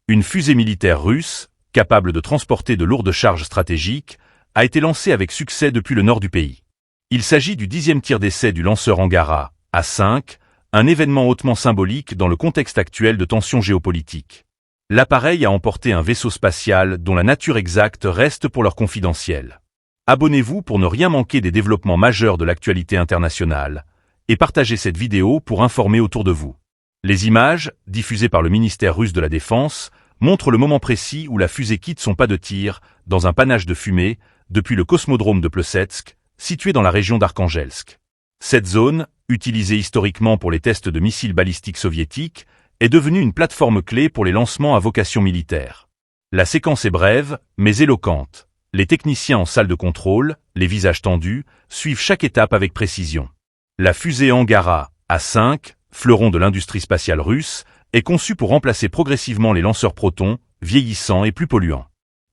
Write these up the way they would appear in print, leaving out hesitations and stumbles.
Une fusée militaire russe, capable de transporter de lourdes charges stratégiques, a été lancée avec succès depuis le nord du pays. Il s'agit du 10e tir d'essai du lanceur Angara, A5, un événement hautement symbolique dans le contexte actuel de tensions géopolitiques. L'appareil a emporté un vaisseau spatial dont la nature exacte reste pour l'heure confidentielle. Abonnez-vous pour ne rien manquer des développements majeurs de l'actualité internationale et partagez cette vidéo pour informer autour de vous. Les images, diffusées par le ministère russe de la Défense, montrent le moment précis où la fusée quitte son pas de tir dans un panache de fumée depuis le cosmodrome de Plesetsk, situé dans la région d'Arkhangelsk. Cette zone, utilisée historiquement pour les tests de missiles balistiques soviétiques, est devenue une plateforme clé pour les lancements à vocation militaire. La séquence est brève, mais éloquente. Les techniciens en salle de contrôle, les visages tendus, suivent chaque étape avec précision. La fusée Angara, A5, fleuron de l'industrie spatiale russe, est conçue pour remplacer progressivement les lanceurs Proton, vieillissants et plus polluants.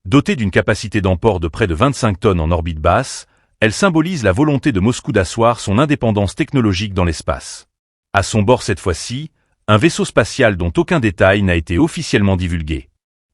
Dotée d'une capacité d'emport de près de 25 tonnes en orbite basse, elle symbolise la volonté de Moscou d'asseoir son indépendance technologique dans l'espace. À son bord cette fois-ci, un vaisseau spatial dont aucun détail n'a été officiellement divulgué.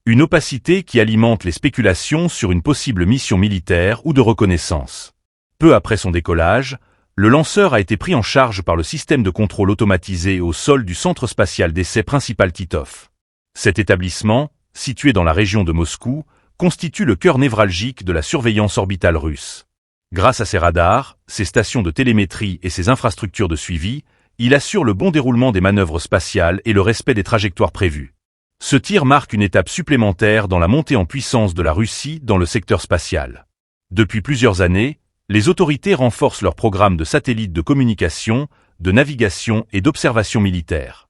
Une opacité qui alimente les spéculations sur une possible mission militaire ou de reconnaissance. Peu après son décollage, le lanceur a été pris en charge par le système de contrôle automatisé au sol du centre spatial d'essai principal Titov. Cet établissement, situé dans la région de Moscou, constitue le cœur névralgique de la surveillance orbitale russe. Grâce à ses radars, ses stations de télémétrie et ses infrastructures de suivi, il assure le bon déroulement des manœuvres spatiales et le respect des trajectoires prévues. Ce tir marque une étape supplémentaire dans la montée en puissance de la Russie dans le secteur spatial. Depuis plusieurs années, les autorités renforcent leurs programmes de satellites de communication, de navigation et d'observation militaire.